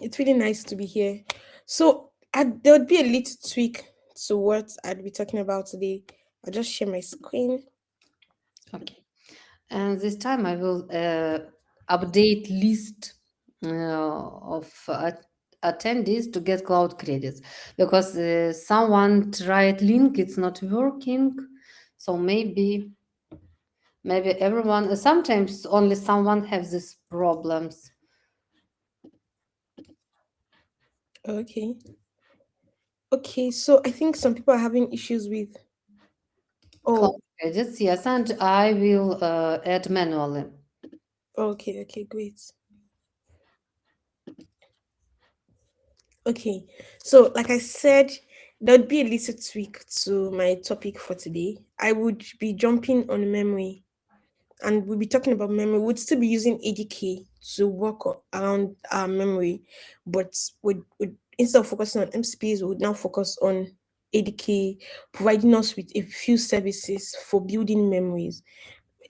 It's really nice to be here. So there would be a little tweak to what I'd be talking about today. I'll just share my screen. Okay. And this time I will update list of attendees to get cloud credits because someone tried link, it's not working. So maybe everyone, sometimes only someone has these problems. Okay. Okay, so I think some people are having issues with. Cloud Oh, credits, yes, and I will add manually. okay, okay, great. Okay, so like I said, there'd be a little tweak to my topic for today. I would be jumping on memory, and we'll be talking about memory. We'd still be using ADK to work around our memory, but would instead of focusing on MCPs, we would now focus on ADK, providing us with a few services for building memories.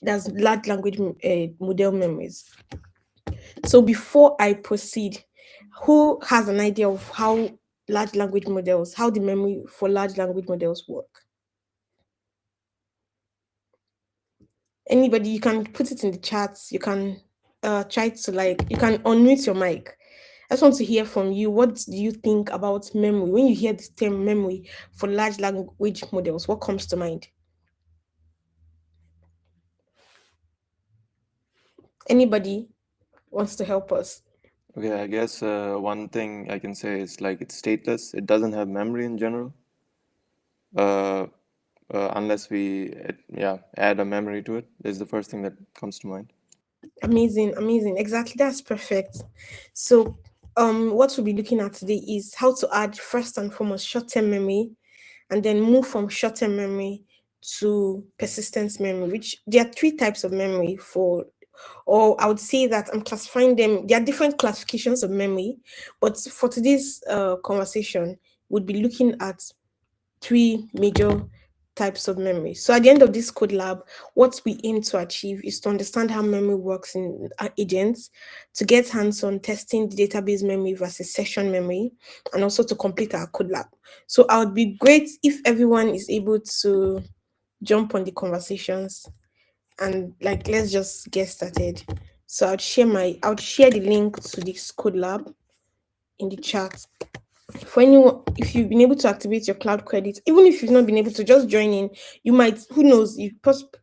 That's large language model memories. So before I proceed, who has an idea of how large language models, how the memory for large language models work? Anybody, you can put it in the chats. You can try to you can unmute your mic. I just want to hear from you. What do you think about memory? When you hear the term memory for large language models, what comes to mind? Anybody wants to help us? Okay, I guess one thing I can say is like it's stateless. It doesn't have memory in general, uh, unless we yeah add a memory to it. Is the first thing that comes to mind. Amazing, amazing. Exactly, that's perfect. So, what we'll be looking at today is how to add first and foremost short-term memory, and then move from short-term memory to persistent memory. Which there are three types of memory for, or I would say that I'm classifying them. There are different classifications of memory, but for today's conversation, we'll be looking at three major types of memory. So at the end of this code lab, what we aim to achieve is to understand how memory works in our agents, to get hands-on testing the database memory versus session memory, and also to complete our code lab. So I would be great if everyone is able to jump on the conversations and let's just get started. So I would share the link to this code lab in the chat. For anyone, if you've been able to activate your cloud credit, even if you've not been able to, just join in. You might, who knows, you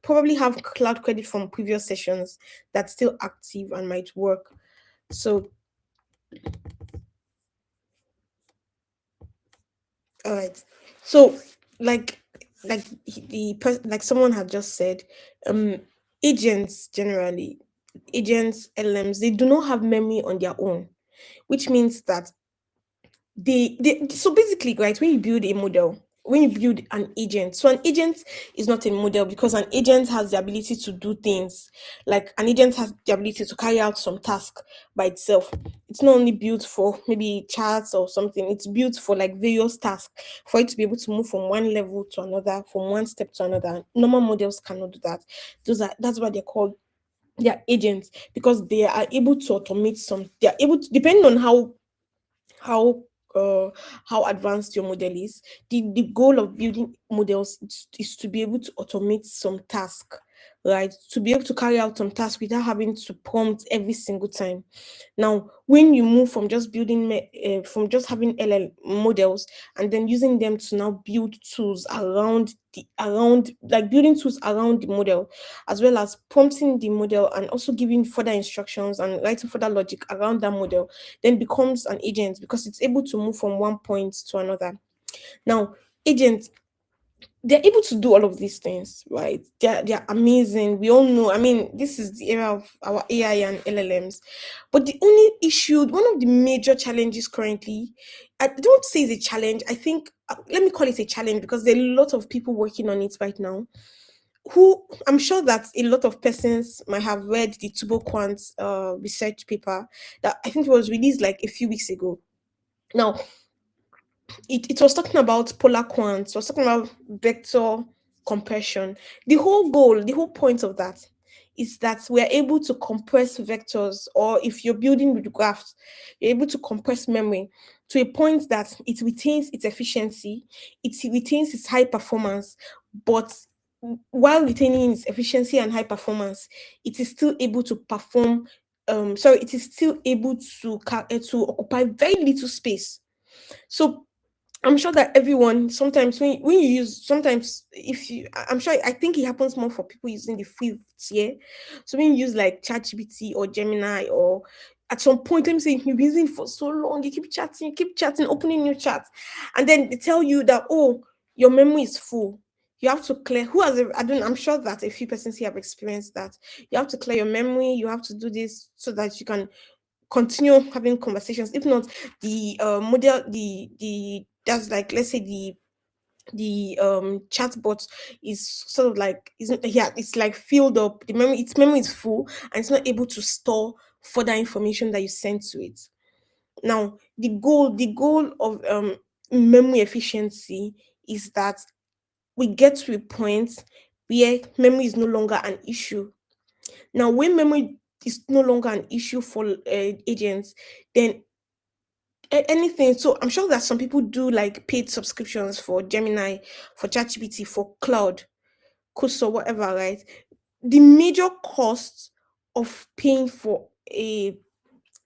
probably have cloud credit from previous sessions that's still active and might work. So, all right. So, like, like someone had just said, um, agents generally, agents, LMs, they do not have memory on their own, which means that they so basically, right, when you build a model, when you build an agent, so an agent is not a model because an agent has the ability to do things. Like an agent has the ability to carry out some task by itself. It's not only built for maybe charts or something, it's built for like various tasks, for it to be able to move from one level to another, from one step to another. Normal models cannot do that. That's why they're called, they're agents, because they are able to automate some, they're able to, depending on how uh how advanced your model is, the goal of building models is to be able to automate some task, right, to be able to carry out some task without having to prompt every single time. Now when you move from just from just having LL models and then using them to now build tools around like building tools around the model, as well as prompting the model and also giving further instructions and writing further logic around that model, then becomes an agent because it's able to move from one point to another. Now, agents, they're able to do all of these things, right? They're amazing. We all know. I mean, this is the era of our AI and LLMs. But the only issue, one of the major challenges currently, I don't say it's a challenge. I think let me call it a challenge because there are a lot of people working on it right now. Who I'm sure that a lot of persons might have read the Turbo Quant research paper that I think it was released like a few weeks ago. Now, it was talking about polar quants, it was talking about vector compression. The whole goal, the whole point of that is that we're able to compress vectors, or if you're building with graphs, you're able to compress memory to a point that it retains its efficiency, it retains its high performance, but while retaining its efficiency and high performance, it is still able to perform. Sorry, it is still able to to occupy very little space. So I'm sure that everyone sometimes when you use sometimes if you I'm sure I think it happens more for people using the free tier. So when you use like ChatGPT or Gemini, or at some point, let me say you've been using it for so long, you keep chatting, opening new chats, and then they tell you that, oh, your memory is full. You have to clear. Who has? I don't. I'm sure that a few persons here have experienced that. You have to clear your memory. You have to do this so that you can continue having conversations. If not, the model, the that's like, let's say the chatbot is sort of like isn't yeah it's like filled up. The memory, its memory is full, and it's not able to store further information that you send to it. Now the goal of memory efficiency is that we get to a point where memory is no longer an issue. Now when memory is no longer an issue for agents, then anything. So I'm sure that some people do like paid subscriptions for Gemini, for ChatGPT, for Cloud, Coast, or whatever, right? The major cost of paying for a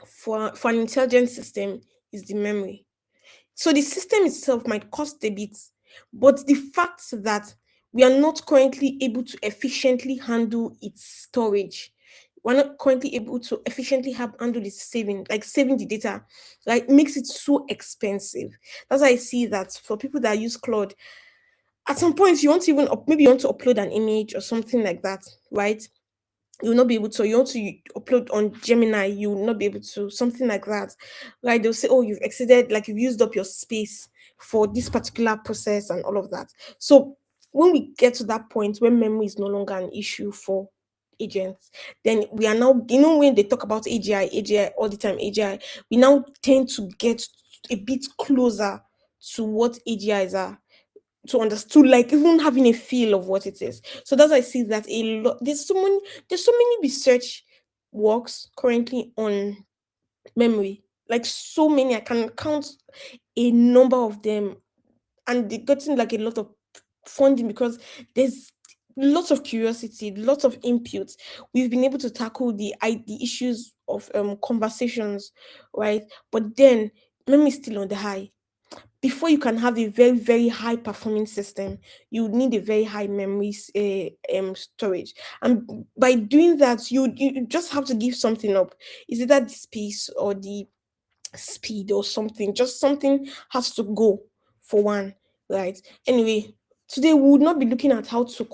for an intelligent system is the memory. So the system itself might cost a bit, but the fact that we are not currently able to efficiently handle its storage, we're not currently able to efficiently have handle its saving, like saving the data, like makes it so expensive. That's why I see that for people that use Claude, at some point you want to even maybe you want to upload an image or something like that, right? You will not be able to. You want to upload on Gemini, you will not be able to, something like that. Like they'll say, oh, you've exceeded, like you've used up your space for this particular process and all of that. So when we get to that point where memory is no longer an issue for agents, then we are now, when they talk about AGI all the time, AGI, we now tend to get a bit closer to what AGIs are, to understand, like even having a feel of what it is. So that's why I see that a lot, there's so many research works currently on memory, like so many. I can count a number of them, and they're getting like a lot of funding because there's lots of curiosity, lots of inputs. We've been able to tackle the issues of conversations, right? But then memory is still on the high. Before you can have a very very high performing system, you need a very high memory storage, and by doing that, you just have to give something up. Is it that the space or the speed or something, just something has to go for one, right? Anyway, today we would not be looking at how to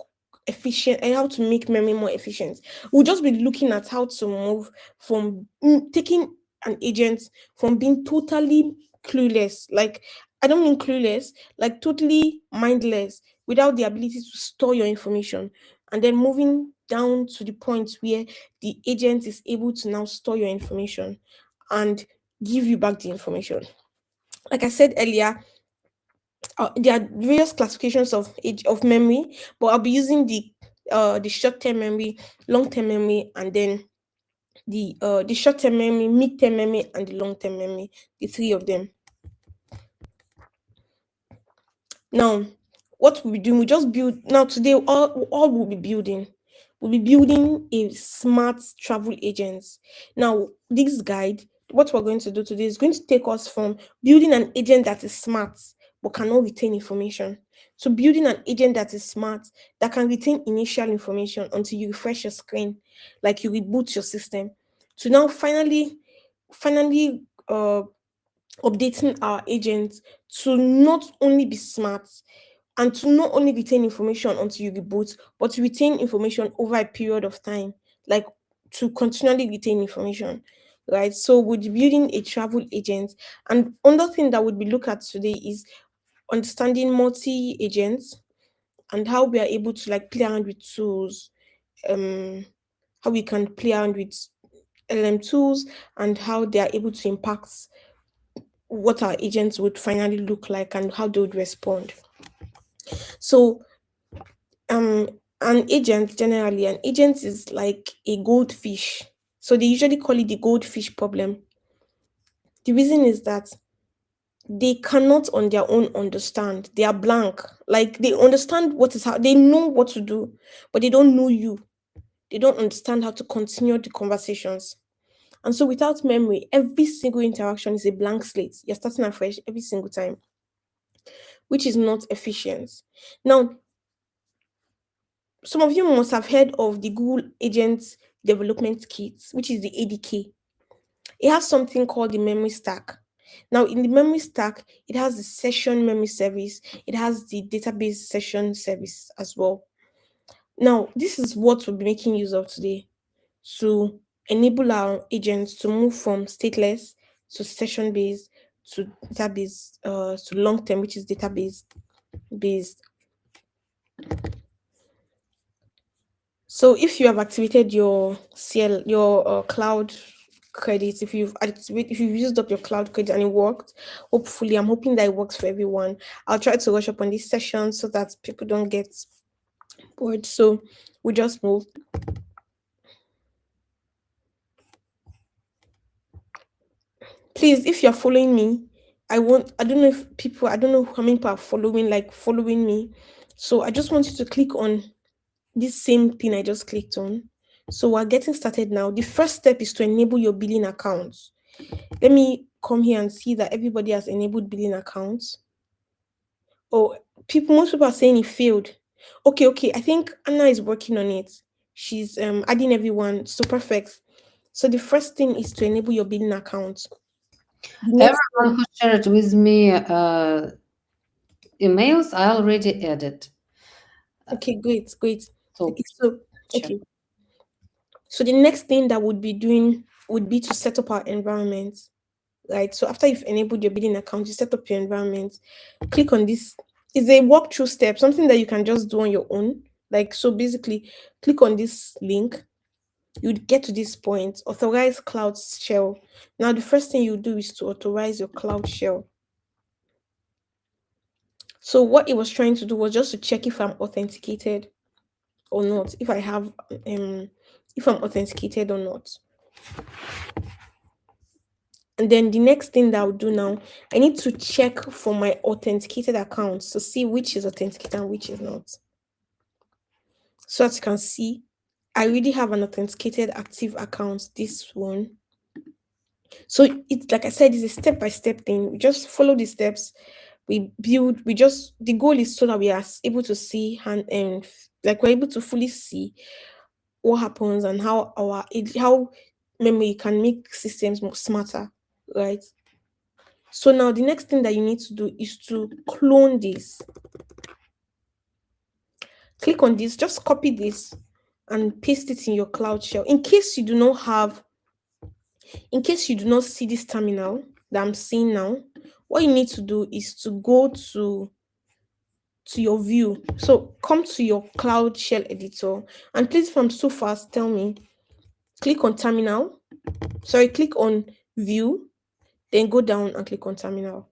efficient and how to make memory more efficient. We'll just be looking at how to move from taking an agent from being totally clueless, like I don't mean clueless, like totally mindless, without the ability to store your information, and then moving down to the point where the agent is able to now store your information and give you back the information. Like I said earlier, there are various classifications of age of memory, but I'll be using the short term memory, long term memory, and then the short term memory, mid term memory, and the long term memory. The three of them. Now, what we'll be doing, we just build now today. All we'll be building, we'll be building a smart travel agent. Now, this guide, what we're going to do today is going to take us from building an agent that is smart but cannot retain information, to building an agent that is smart that can retain initial information until you refresh your screen, like you reboot your system, to now finally updating our agents to not only be smart and to not only retain information until you reboot, but to retain information over a period of time, like to continually retain information, right? So we'll be building a travel agent. And another thing that we'll be look at today is understanding multi agents and how we are able to like play around with tools, um, how we can play around with LM tools and how they are able to impact what our agents would finally look like and how they would respond. So um An agent, generally, an agent is like a goldfish. So they usually call it the goldfish problem. The reason is that they cannot on their own understand. They are blank. Like they understand what is how they know what to do, but they don't know you. They don't understand how to continue the conversations. And so without memory, every single interaction is a blank slate. You're starting afresh every single time, which is not efficient. Now, some of you must have heard of the Google Agent Development Kit, which is the ADK. It has something called the memory stack. Now, in the memory stack, it has the session memory service, it has the database session service as well. Now, this is what we'll be making use of today to enable our agents to move from stateless to session based to database to long term, which is database based. So if you have activated your your cloud credits, if you've used up your cloud credit and it worked, hopefully, I'm hoping that it works for everyone. I'll try to rush up on this session so that people don't get bored. So we just move. Please, if you're following me, I don't know if people, I don't know how many people are following me. So I just want you to click on this same thing I just clicked on. So we're getting started now. The first step is to enable your billing accounts. Let me come here and see that everybody has enabled billing accounts. Oh, most people are saying it failed. Okay. I think Anna is working on it. She's adding everyone. So perfect. So the first thing is to enable your billing account. The next Everyone who shared with me emails, I already added. okay, great. So, Okay, so sure. okay. So the next thing that would be doing would be to set up our environment. Right. So after you've enabled your billing account, you set up your environment. Click on this. It's a walkthrough step, something that you can just do on your own. Like so basically, click on this link. You'd get to this point, authorize cloud shell. Now the first thing you do is to authorize your cloud shell. So what it was trying to do was just to check if I'm authenticated or not, if I have if I'm authenticated or not. And then the next thing that I'll do now, I need to check for my authenticated accounts to see which is authenticated and which is not. So as you can see, I already have an authenticated active account, this one. So it's like I said, it's a step-by-step thing. We just follow the steps. The goal is so that we are able to see and like we're able to fully see what happens and how memory can make systems more smarter, right? So now the next thing that you need to do is to clone this. Click on this, just copy this and paste it in your cloud shell. In case you do not see this terminal that I'm seeing now, what you need to do is to go to your view. So come to your cloud shell editor and please, if I'm so fast, tell me. Click on terminal. Sorry, click on view, then go down and click on terminal.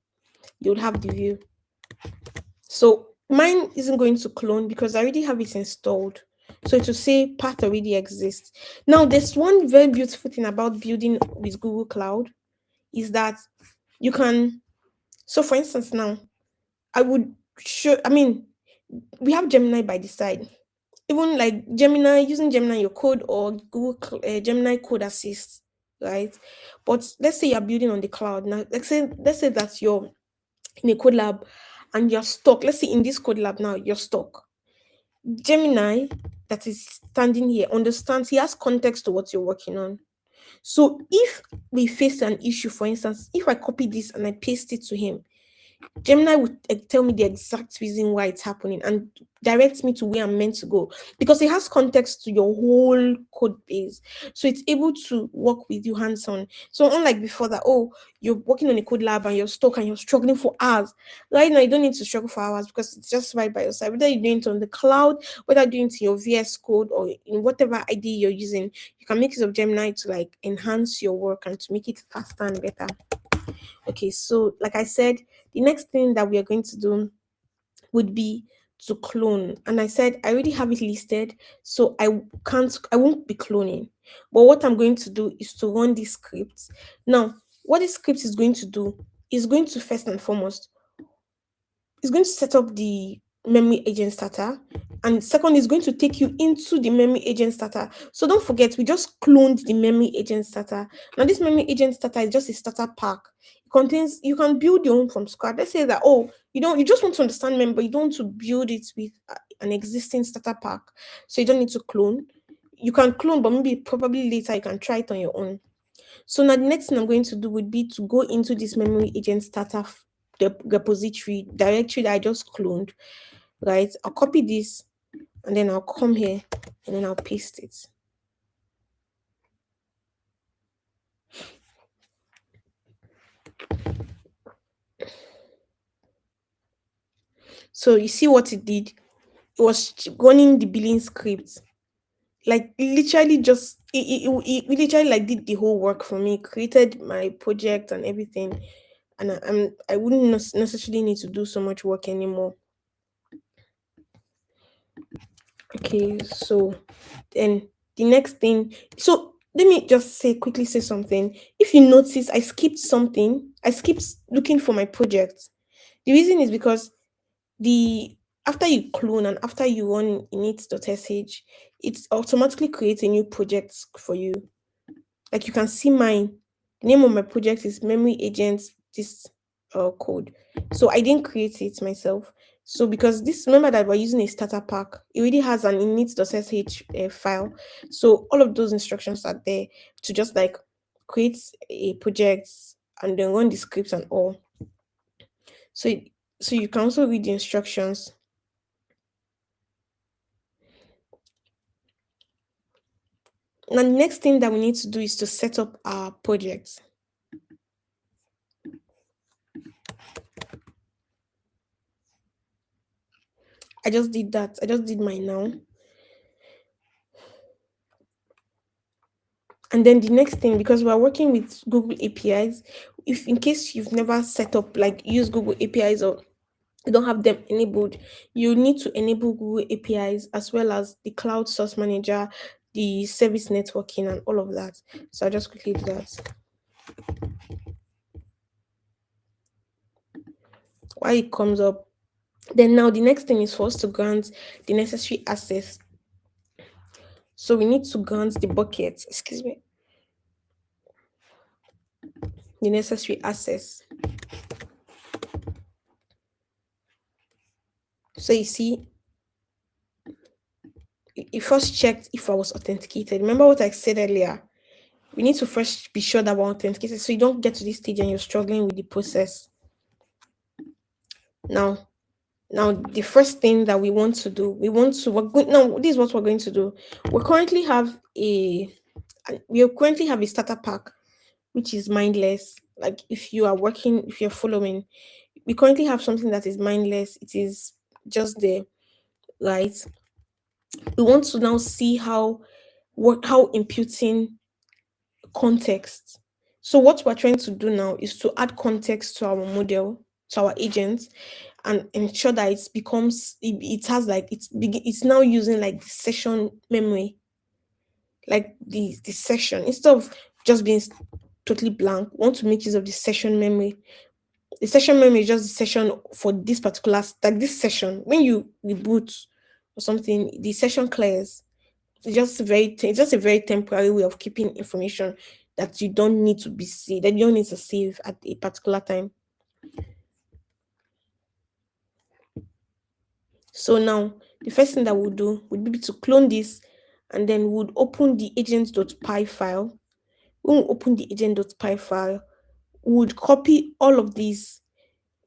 You'll have the view. So mine isn't going to clone because I already have it installed. So to say path already exists. Now, there's one very beautiful thing about building with Google Cloud is that you can. So, for instance, now I would show. I mean, we have Gemini by the side. Even like Gemini, using Gemini your code or Gemini Code Assist, right? But let's say you're building on the cloud now. Let's say that you're in a code lab and you're stuck. Let's say in this code lab now, you're stuck. Gemini, that is standing here, understands, he has context to what you're working on. So if we face an issue, for instance, if I copy this and I paste it to him, Gemini would tell me the exact reason why it's happening and direct me to where I'm meant to go because it has context to your whole code base. So it's able to work with you hands on. So, unlike before that, oh, you're working on a code lab and you're stuck and you're struggling for hours. Right now, you don't need to struggle for hours because it's just right by your side. Whether you're doing it on the cloud, whether you're doing it in your VS Code or in whatever ID you're using, you can make use of Gemini to like enhance your work and to make it faster and better. Okay, so like I said, the next thing that we are going to do would be to clone, and I said I already have it listed, so I won't be cloning. But what I'm going to do is to run this script. Now, what this script is going to do is going to first and foremost is going to set up the memory agent starter, and second is going to take you into the memory agent starter. So don't forget, we just cloned the memory agent starter. Now this memory agent starter is just a starter pack. It contains, you can build your own from scratch. Let's say that, oh, you just want to understand memory, but you don't want to build it with an existing starter pack, so you don't need to clone. You can clone, but maybe probably later you can try it on your own. So now the next thing I'm going to do would be to go into this memory agent starter the repository directory that I just cloned, right? I'll copy this and then I'll come here and then I'll paste it. So you see what it did? It was running the billing script. Like literally just it literally like did the whole work for me, created my project and everything. And I wouldn't necessarily need to do so much work anymore. Okay, so then the next thing, so let me just quickly say something. If you notice, I skipped something. I skipped looking for my project. The reason is because the after you clone and after you run init.sh, it automatically creates a new project for you. Like you can see mine. The name of my project is Memory Agent this code. So I didn't create it myself. So because this, remember that we're using a starter pack, it already has an init.sh file. So all of those instructions are there to just like create a project and then run the scripts and all. So so you can also read the instructions. Now the next thing that we need to do is to set up our project. I just did that. I just did mine now. And then the next thing, because we're working with Google APIs, if in case you've never set up like use Google APIs or you don't have them enabled, you need to enable Google APIs as well as the cloud source manager, the service networking, and all of that. So I'll just quickly do that. While it comes up, then now the next thing is for us to grant the necessary access. So we need to grant the bucket, excuse me, the necessary access. So you see, it first checked if I was authenticated. Remember what I said earlier? We need to first be sure that we're authenticated so you don't get to this stage and you're struggling with the process. Now, the first thing that we want to do, now this is what we're going to do. We currently have a starter pack which is mindless. Like if you're following, we currently have something that is mindless. It is just there, right? We want to now see how imputing context. So what we're trying to do now is to add context to our model, to our agent, and ensure that it has like it's now using like the session memory, like the session, instead of just being totally blank. We want to make use of the session memory. The session memory is just the session for this particular, like this session. When you reboot or something, the session clears. It's just a very temporary way of keeping information that you don't need to that you don't need to save at a particular time. So now the first thing that we'll do would be to clone this, and then we'll open the agent.py file. When we open the agent.py file, we would copy all of these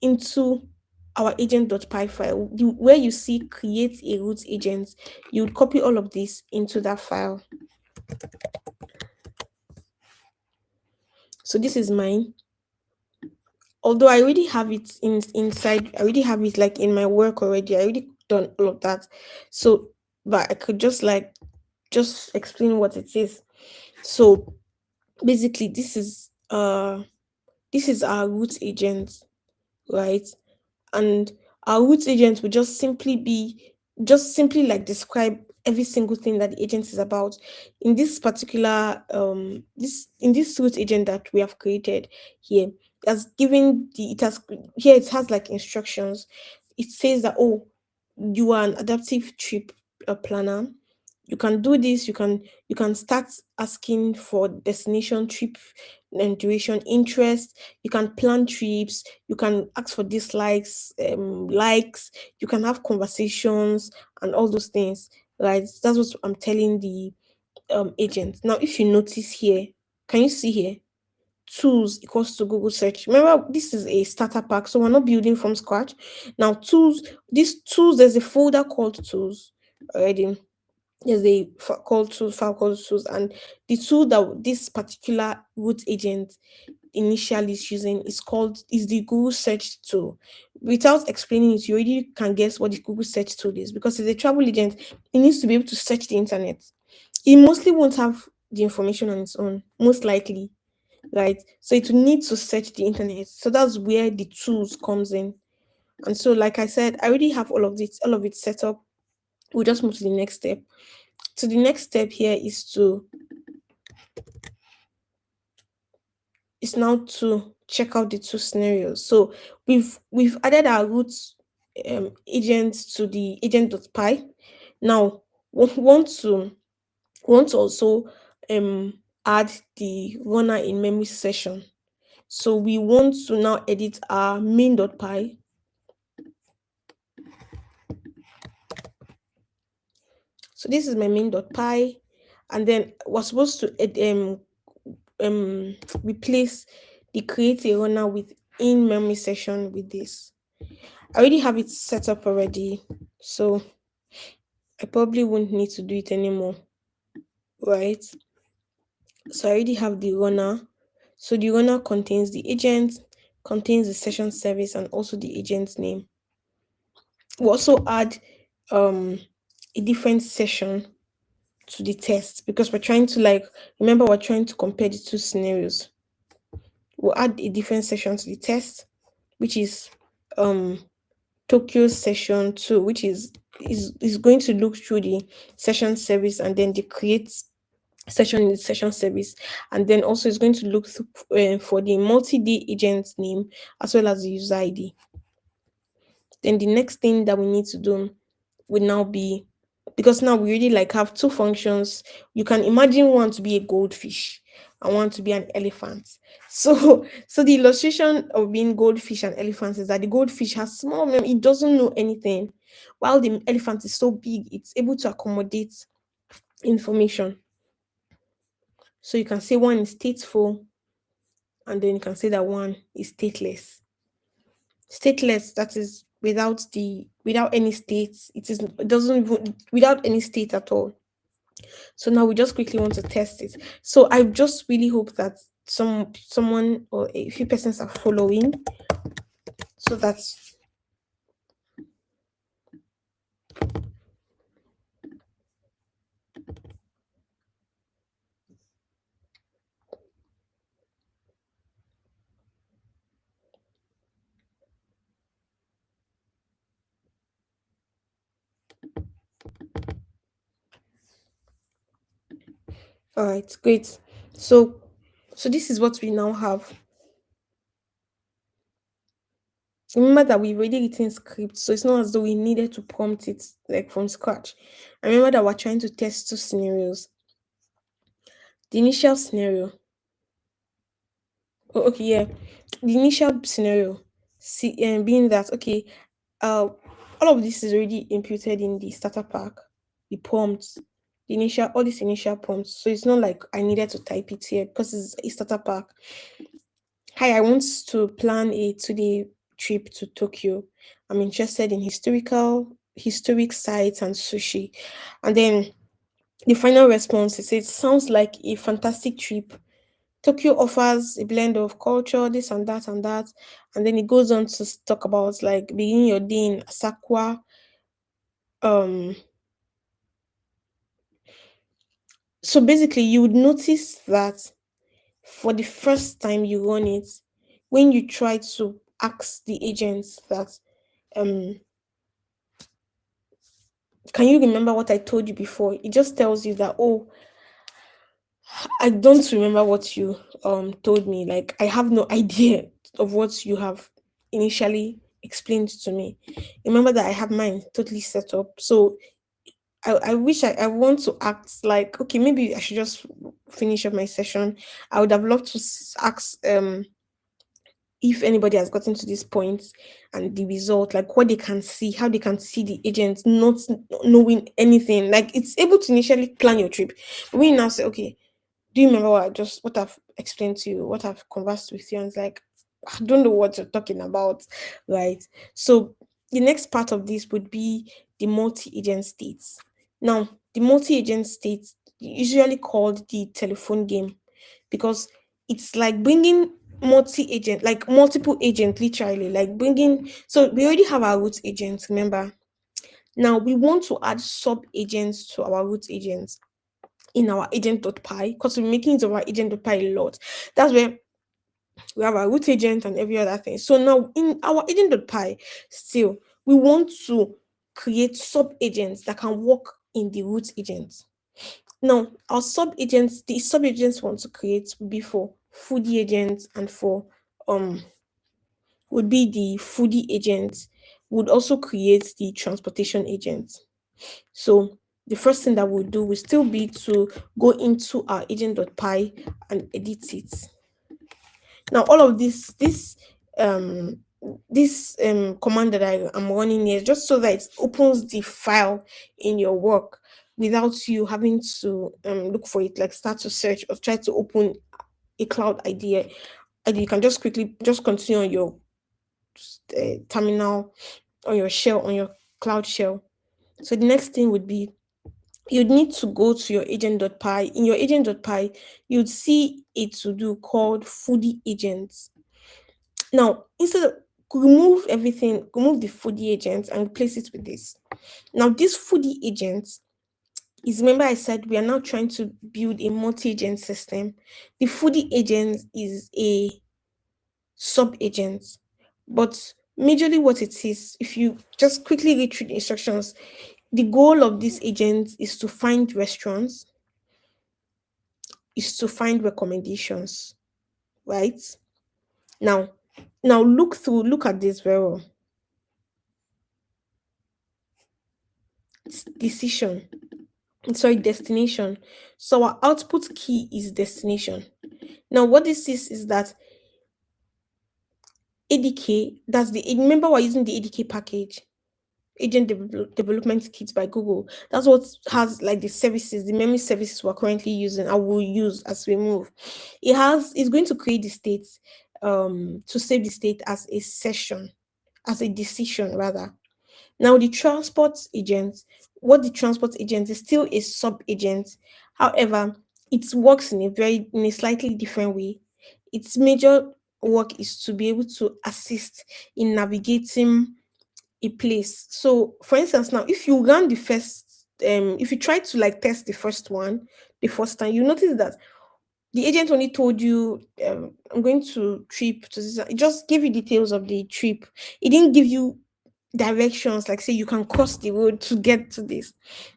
into our agent.py file. Where you see create a root agent, you would copy all of this into that file. So this is mine. Although I already have it inside, I already have it like in my work already. I already done all of that. So, but I could just explain what it is. So basically, this is our root agent, right? And Our root agent will just simply like describe every single thing that the agent is about. In this particular this in this root agent that we have created here, it has here it has like instructions. It says that, oh, you are an adaptive trip planner. You can do this. You can start asking for destination, trip and duration, interest. You can plan trips. You can ask for dislikes, likes. You can have conversations and all those things, right? That's what I'm telling the agent. Now, if you notice here, can you see here? Tools equals to Google search. Remember, this is a starter pack, so we're not building from scratch. Now, these tools, there's a folder called tools already. There's a file called tools, and the tool that this particular root agent initially is using is the Google search tool. Without explaining it, you already can guess what the Google search tool is, because as a travel agent, it needs to be able to search the internet. It mostly won't have the information on its own, most likely, right? So it will need to search the internet. So that's where the tools comes in. And so, like I said, I already have all of it set up. We'll just move to the next step. So the next step here is now to check out the two scenarios. So we've added our root agent to the agent.py. Now we want to also add the runner in memory session. So we want to now edit our main.py. So this is my main.py, and then we're supposed to replace the create a runner with in memory session with this. I already have it set up already, so I probably won't need to do it anymore, right? So I already have the runner. So the runner contains the agent, contains the session service, and also the agent's name. We'll also add um a different session to the test, because we're trying to, like, remember, we're trying to compare the two scenarios. We'll add a different session to the test, which is um Tokyo session 2, which is going to look through the session service and then the create session in the session service, and then also it's going to look for the multi-day agent name as well as the user ID. Then the next thing that we need to do would now be, because now we really like have two functions. You can imagine one to be a goldfish and one to be an elephant. So the illustration of being goldfish and elephants is that the goldfish has small memory, it doesn't know anything, while the elephant is so big, it's able to accommodate information. So you can say one is stateful, and then you can say that one is stateless. Stateless, that is without any states. It doesn't even without any state at all. So now we just quickly want to test it. So I just really hope that someone or a few persons are following. So that's all right, great. So so this is what we now have. Remember that we've already written script, so it's not as though we needed to prompt it like from scratch. And remember that we're trying to test two scenarios. The initial scenario. Oh, okay, yeah. The initial scenario, being that, okay, all of this is already imputed in the starter pack, the prompts, all these initial prompts. So it's not like I needed to type it here because it's a starter pack. Hi, I want to plan a 2-day trip to Tokyo. I'm interested in historic sites and sushi. And then the final response is, it sounds like a fantastic trip. Tokyo offers a blend of culture, this and that and that. And then it goes on to talk about like beginning your day in Asakwa. Um, so basically you would notice that for the first time you run it, when you try to ask the agents that um can you remember what I told you before? It just tells you that, oh, I don't remember what you told me. Like I have no idea of what you have initially explained to me. Remember that I have mine totally set up. So I wish I want to act like, okay, maybe I should just finish up my session. I would have loved to ask if anybody has gotten to this point and the result, like what they can see, how they can see the agent not knowing anything. Like it's able to initially plan your trip. But when you now say, okay, do you remember what I've explained to you, what I've conversed with you? And it's like, I don't know what you're talking about, right? So the next part of this would be the multi-agent states. Now, the multi-agent states usually called the telephone game because it's like bringing multi-agent, like multiple agent, literally, like bringing. So we already have our root agents, remember? Now we want to add sub agents to our root agents in our agent.py because we're making it of our agent.py a lot. That's where we have our root agent and every other thing. So now in our agent.py, still, we want to create sub agents that can work in the root agents. Now, our sub agents, the sub agents want to create would be for foodie agents and for would be the foodie agents, would also create the transportation agents. So the first thing that we'll do will still be to go into our agent.py and edit it. Now, all of um this command that I am running here, just so that it opens the file in your work without you having to look for it, like start to search or try to open a cloud idea. And you can just quickly just continue on your terminal, on your shell, on your cloud shell. So the next thing would be you'd need to go to your agent.py. In your agent.py, you'd see a to-do called foodie agents. Now, instead of remove everything, remove the foodie agents and replace it with this. Now, this foodie agent is, remember I said we are now trying to build a multi-agent system. The foodie agent is a sub-agent, but majorly what it is, if you just quickly read through the instructions, the goal of this agent is to find restaurants, is to find recommendations, right? Now, look at this very well. Decision, sorry, destination. So our output key is destination. Now, what this is that ADK, that's the, remember we're using the ADK package, development kit by Google. That's what has like the services, the memory services we're currently using and will use as we move. It's going to create the state, to save the state as a session, as a decision rather. Now the transport agent, what the transport agent is still a sub agent. However, it works in a slightly different way. Its major work is to be able to assist in navigating a place. So for instance, now if you run the first if you try to like test the first one the first time, you notice that the agent only told you, I'm going to trip to this. It just gave you details of the trip. It didn't give you directions, like say you can cross the road to get to this.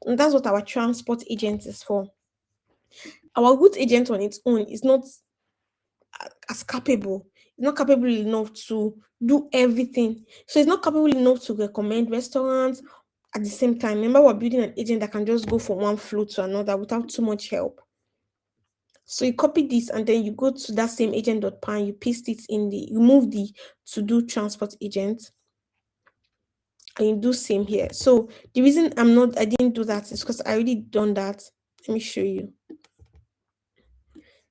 And that's what our transport agent is for. Our route agent on its own is not as capable. It's not capable enough to do everything. So it's not capable enough to recommend restaurants at the same time. Remember, we're building an agent that can just go from one flow to another without too much help. So you copy this and then you go to that same agent.py and you paste it in the, remove the to do transport agent and you do same here. So the reason I didn't do that is because I already done that. Let me show you.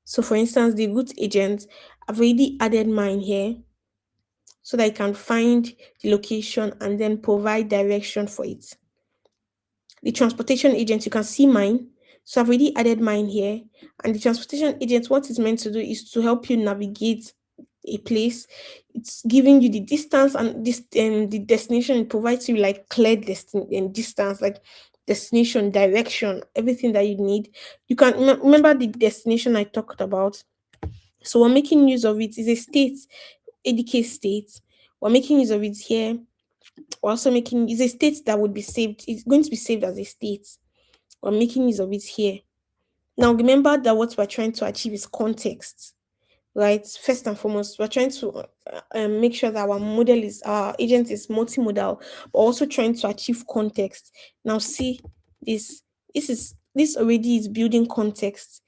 So for instance, the root agent, I've already added mine here so that I can find the location and then provide direction for it. The transportation agent, you can see mine. So I've already added mine here. And the transportation agent, what it's meant to do is to help you navigate a place. It's giving you the distance and this the destination. It provides you like clear distance, like destination, direction, everything that you need. You can remember the destination I talked about. So we're making use of it. It's a state, ADK state. We're making use of it here. We're also making is a state that would be saved. It's going to be saved as a state. We're making use of it here. Now remember that what we're trying to achieve is context, right? First and foremost, we're trying to make sure that our agent is multimodal, but also trying to achieve context. Now see this. This already is building context.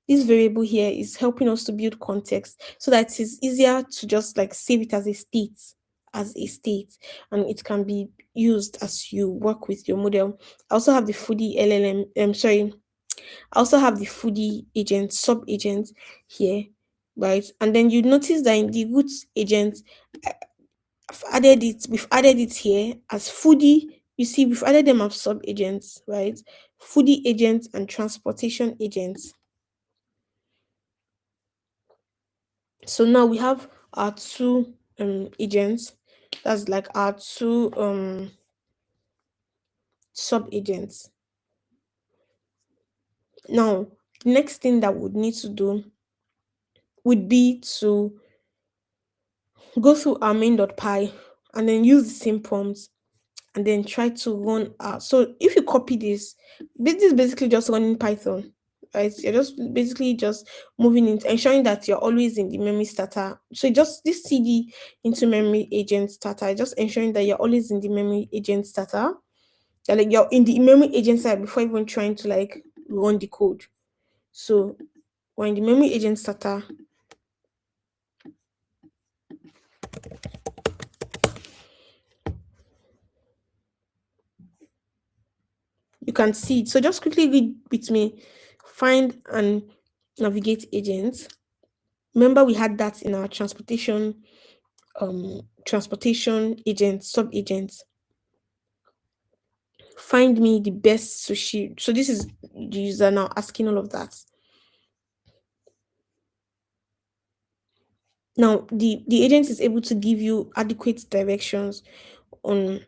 This variable here is helping us to build context so that it is easier to just like save it as a state, and it can be used as you work with your model. I also have the foodie LLM. Sorry, I also have the foodie agent, sub agent here, right? And then you notice that in the root agent, we've added it here as foodie. You see, we've added them as sub agents, right? Foodie agents and transportation agents. So now we have our two agents. That's like our two sub agents. Now, the next thing that we would need to do would be to go through our main.py and then use the same prompts and then try to run so if you copy this is basically just running Python, right? You're just basically just moving into ensuring that you're always in the memory starter. So just this cd into memory agent starter, just ensuring that you're always in the memory agent starter. Like you're in the memory agent side before even trying to like run the code. So we're in the memory agent starter. You can see it. So just quickly read with me. Find and navigate agents. Remember we had that in our transportation agent, sub agents. Find me the best sushi. So this is the user now asking all of that. Now the agent is able to give you adequate directions on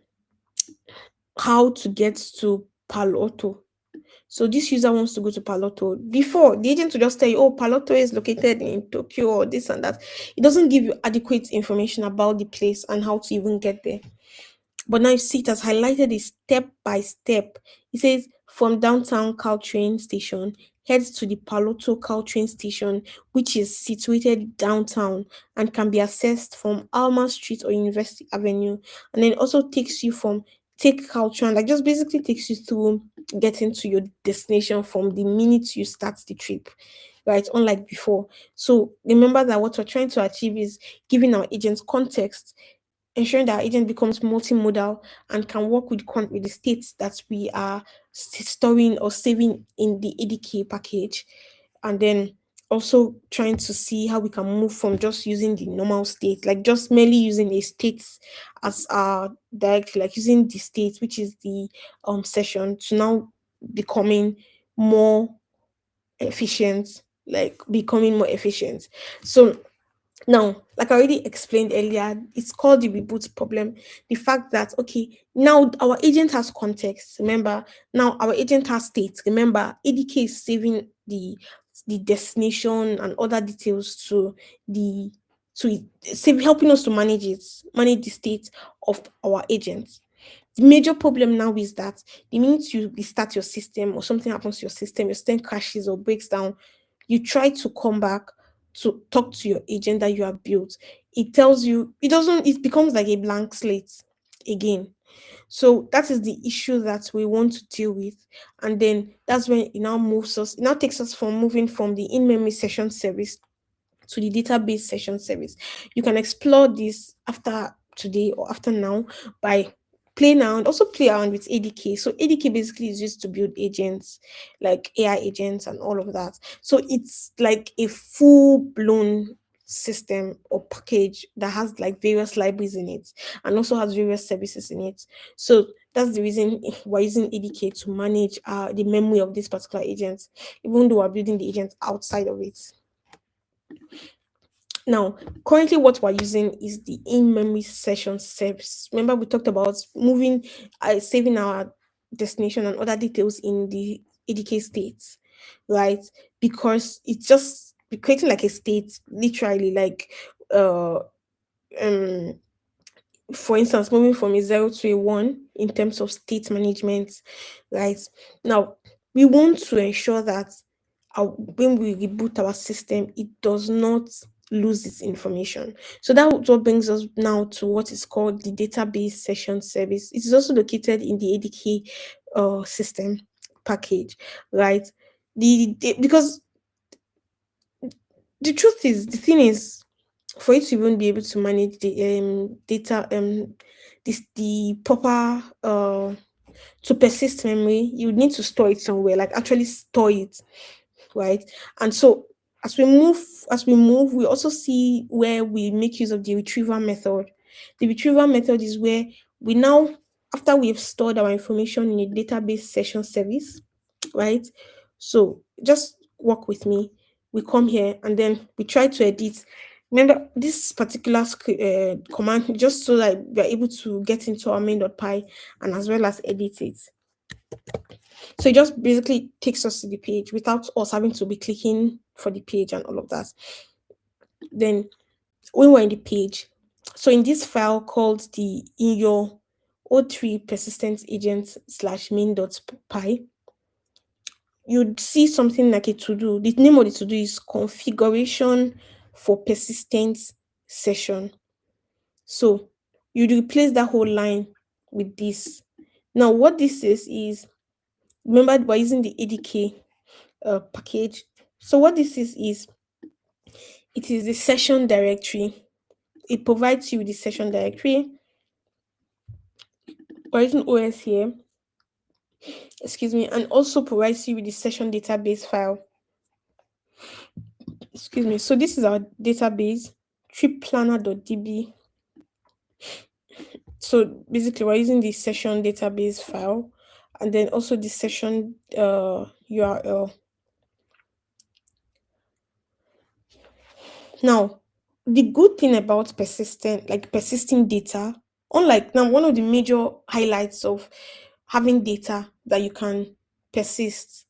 how to get to Palo. So this user wants to go to Paloto. Before, the agent will just tell you, oh, Paloto is located in Tokyo or this and that. It doesn't give you adequate information about the place and how to even get there. But now you see it has highlighted it step by step. It says from downtown Caltrain station, head to the Paloto Caltrain station, which is situated downtown and can be accessed from Alma Street or University Avenue. And then it also takes you from take Caltrain, like just basically takes you through getting to your destination from the minute you start the trip, right? Unlike before. So remember that what we're trying to achieve is giving our agents context, ensuring that our agent becomes multimodal and can work with the states that we are storing or saving in the ADK package, and then also trying to see how we can move from just using the normal state, like just merely using a state as our direct, like using the state, which is the session, to now becoming more efficient, like becoming more efficient. So now, like I already explained earlier, it's called the reboot problem. The fact that, okay, now our agent has context. Remember, now our agent has state. Remember, ADK is saving the destination and other details to the save, helping us to manage the state of our agent. The major problem now is that the minute you restart your system or something happens to your system crashes or breaks down, you try to come back to talk to your agent that you have built. It tells you it becomes like a blank slate again. So that is the issue that we want to deal with. And then that's when it now takes us from moving from the in-memory session service to the database session service. You can explore this after today or after now by playing around, also play around with ADK. So ADK basically is used to build agents, like AI agents and all of that. So it's like a full blown system or package that has like various libraries in it and also has various services in it. So that's the reason we're using ADK to manage the memory of this particular agent, even though we're building the agent outside of it. Now, currently what we're using is the in-memory session service. Remember we talked about saving our destination and other details in the ADK states, right? Because it's just creating like a state, literally like uh um for instance, moving from a 0 to a 1 in terms of state management, right? Now, we want to ensure that when we reboot our system, it does not lose its information. So that's what brings us now to what is called the database session service. It is also located in the ADK system package, right? Because the thing is, for you to even be able to manage the data the proper to persist memory, you need to store it somewhere, like actually store it, right? And so as we move, we also see where we make use of the retrieval method. The retrieval method is where we now, after we've stored our information in a database session service, right? So just work with me. We come here and then we try to edit. Remember this particular command, just so that we are able to get into our main.py and as well as edit it. So it just basically takes us to the page without us having to be clicking for the page and all of that. Then when we're in the page, so in this file called the in your O3 persistent agent slash main.py, you'd see something like a to do. The name of the to do is configuration for persistent session. So you'd replace that whole line with this. Now, what this is remember we're using the ADK package. So what this is it is the session directory. It provides you with the session directory. We're using OS here, excuse me, and also provides you with the session database file. Excuse me. So this is our database, tripplanner.db. So basically, we're using the session database file, and then also the session URL. Now, the good thing about persisting data, unlike now, one of the major highlights of having data that you can persist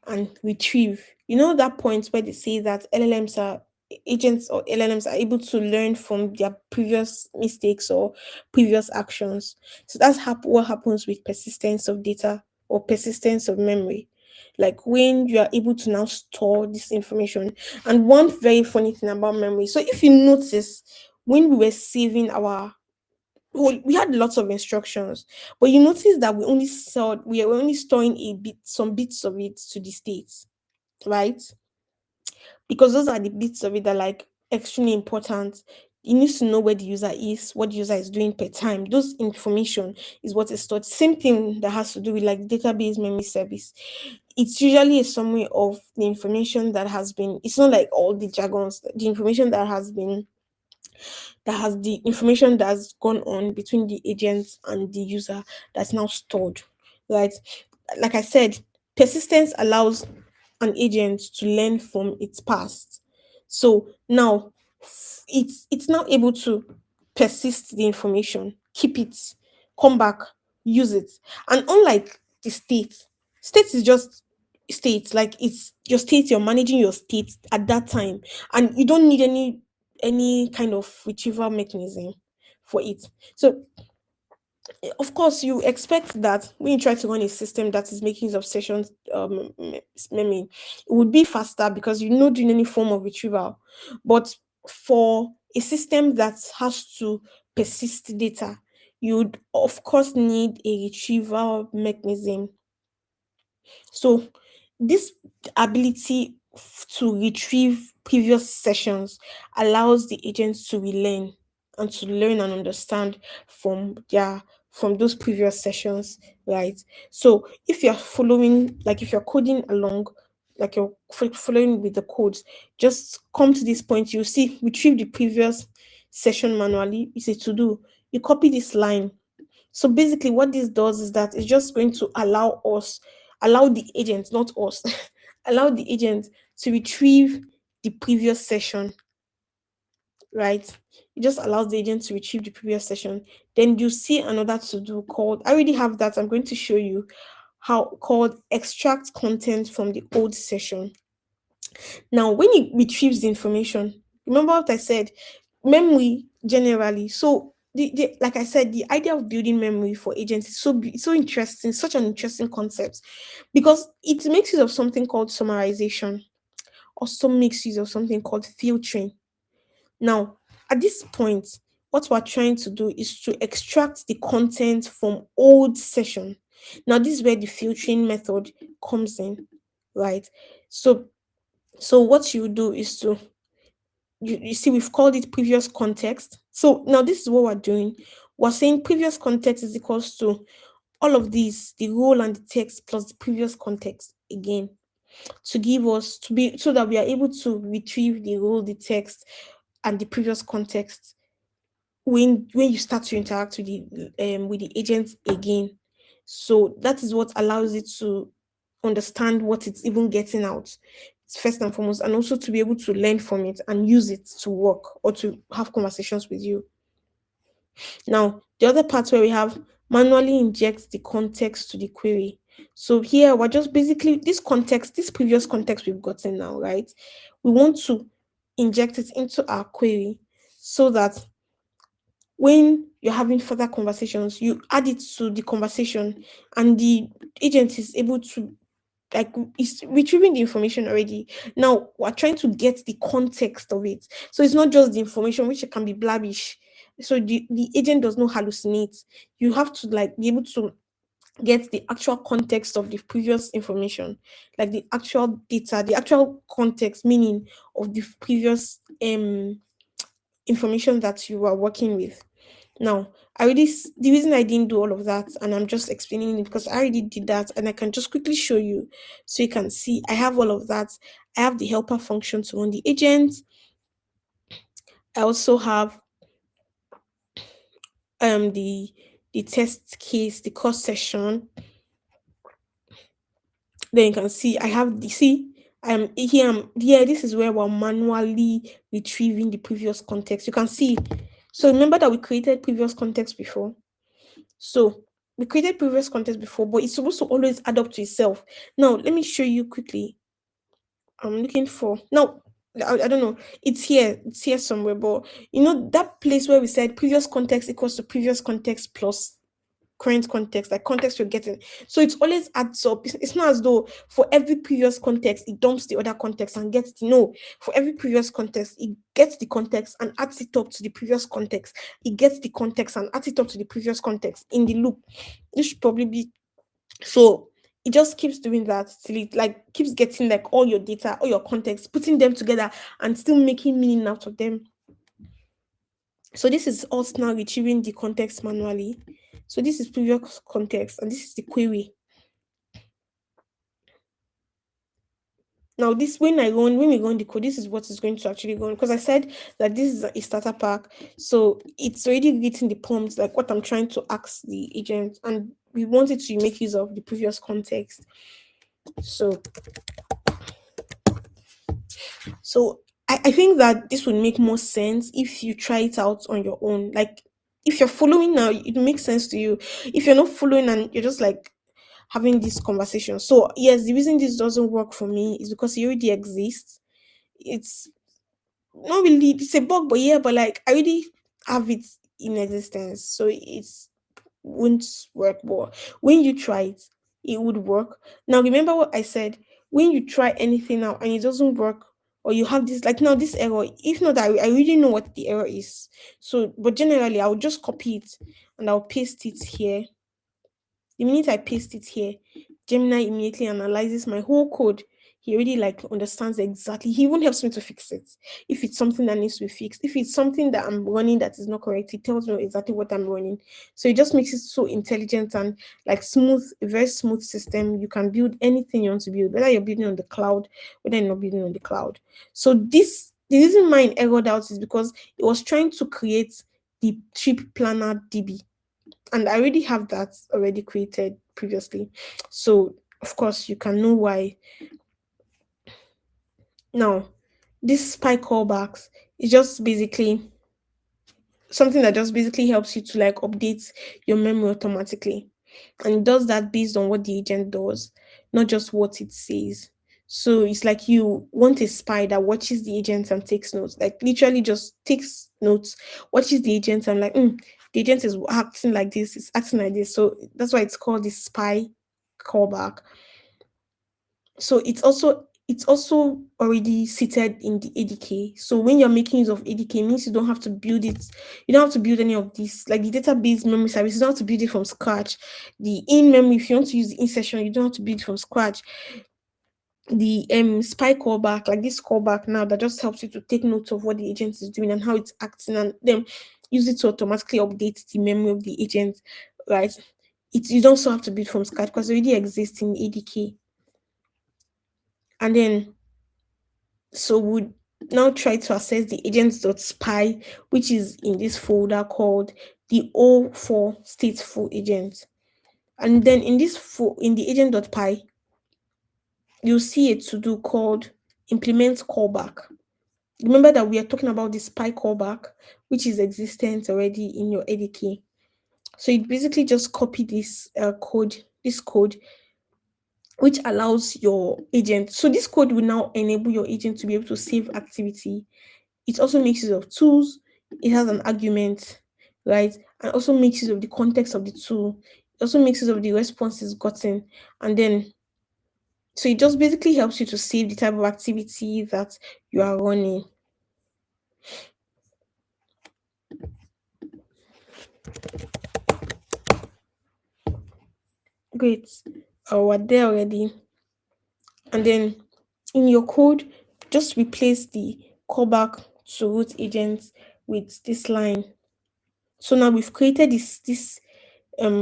and retrieve. You know that point where they say that LLMs are agents or LLMs are able to learn from their previous mistakes or previous actions. So that's what happens with persistence of data or persistence of memory. Like when you are able to now store this information. And one very funny thing about memory. So if you notice, when we were saving our well, we had lots of instructions, but you notice that we were only storing some bits of it to the states, right? Because those are the bits of it that are like extremely important. You need to know where the user is, what the user is doing per time. Those information is what is stored. Same thing that has to do with like database memory service. It's usually a summary of the information that has been. It's not like all the jargons. The information that has the information that's gone on between the agent and the user that's now stored, right? Like I said, persistence allows an agent to learn from its past. So now it's now able to persist the information, keep it, come back, use it. And unlike the state is just state, like it's your state, you're managing your state at that time, and you don't need any kind of retrieval mechanism for it. So of course, you expect that when you try to run a system that is making use of sessions memory, it would be faster because you're not doing any form of retrieval. But for a system that has to persist data, you'd of course need a retrieval mechanism. So this ability to retrieve previous sessions allows the agents to relearn and to learn and understand from those previous sessions, right? So if you're following, like if you're coding along, like you're following with the codes, just come to this point, you see retrieve the previous session manually. It's a to do. You copy this line. So basically, what this does is that it's just going to allow the agent, not us, allow the agent to retrieve the previous session, right? It just allows the agent to retrieve the previous session. Then you see another to do called, I already have that. I'm going to show you how called extract content from the old session. Now, when it retrieves the information, remember what I said, memory generally. So like I said, the idea of building memory for agents is so interesting, such an interesting concept, because it makes use of something called summarization, also makes use of something called filtering. Now, at this point, what we're trying to do is to extract the content from old session. Now, this is where the filtering method comes in, right? So, what you do is to you see we've called it previous context. So now this is what we're doing. We're saying previous context is equals to all of these, the role and the text plus the previous context again, to give us to be so that we are able to retrieve the role, the text, and the previous context when you start to interact with the agent again. So that is what allows it to understand what it's even getting out first and foremost, and also to be able to learn from it and use it to work or to have conversations with you. Now, the other part where we have manually inject the context to the query. So here we're just basically this context, this previous context we've gotten now, right? We want to inject it into our query so that when you're having further conversations, you add it to the conversation, and the agent is able to like is retrieving the information already. Now we're trying to get the context of it. So it's not just the information which can be blabbish. So the agent does not hallucinate. You have to like be able to get the actual context of the previous information, like the actual data, the actual context meaning of the previous information that you are working with. Now, the reason I didn't do all of that and I'm just explaining it because I already did that and I can just quickly show you so you can see I have all of that. I have the helper function to run the agent. I also have the test case, the course session. Then you can see I have the see here this is where we're manually retrieving the previous context. You can see. So remember that we created previous context before. So we created previous context before, but it's supposed to always add up to itself. Now, let me show you quickly. I'm looking for now. I don't know. It's here somewhere, but you know that place where we said previous context equals to previous context plus current context, like context you're getting. So it always adds up. It's not as though for every previous context it dumps the other context and gets the no. For every previous context, it gets the context and adds it up to the previous context. It gets the context and adds it up to the previous context in the loop. This should probably be so it just keeps doing that till it like keeps getting like all your data, all your context, putting them together and still making meaning out of them. So this is us now retrieving the context manually. So this is previous context and this is the query. Now this when we run the code, this is what is going to actually go on because I said that this is a starter pack. So it's already written the prompts like what I'm trying to ask the agent, and we wanted to make use of the previous context. So I think that this would make more sense if you try it out on your own. Like if you're following now, it makes sense to you. If you're not following and you're just like having this conversation. So yes, the reason this doesn't work for me is because it already exists. It's not really it's a bug, but yeah, but like I already have it in existence. So it's won't work. But when you try it, it would work. Now remember what I said. When you try anything out and it doesn't work, or you have this like now this error, if not I really know what the error is. So but generally I'll just copy it and I'll paste it here. The minute I paste it here, Gemini immediately analyzes my whole code. He already like understands exactly. He even helps me to fix it. If it's something that needs to be fixed, if it's something that I'm running that is not correct, he tells me exactly what I'm running. So it just makes it so intelligent and like smooth, a very smooth system. You can build anything you want to build, whether you're building on the cloud, whether you're not building on the cloud. So the reason mine errored out is because it was trying to create the trip planner DB, and I already have that already created previously. So of course you can know why. Now, this spy callbacks is just basically something that just basically helps you to like update your memory automatically. And it does that based on what the agent does, not just what it says. So it's like you want a spy that watches the agents and takes notes, like literally just takes notes, watches the agents and like, the agent is acting like this, it's acting like this. So that's why it's called the spy callback. So it's also already seated in the ADK. So when you're making use of ADK, it means you don't have to build it. You don't have to build any of this. Like the database memory service, you don't have to build it from scratch. The in memory, if you want to use the in session, you don't have to build it from scratch. The spy callback, like this callback now that just helps you to take note of what the agent is doing and how it's acting, and then use it to automatically update the memory of the agent, right? You don't also have to build from scratch because it already exists in ADK. And then so we now try to access the agents.spy, which is in this folder called the O4 stateful agent. And then in the agent.py, you'll see a to-do called implement callback. Remember that we are talking about the spy callback, which is existent already in your ADK. So you basically just copy this code, which allows your agent. So this code will now enable your agent to be able to save activity. It also makes use of tools. It has an argument, right? And also makes use of the context of the tool. It also makes use of the responses gotten. And then, so it just basically helps you to save the type of activity that you are running. Great. We're there already. And then in your code, just replace the callback to root agent with this line. So now we've created this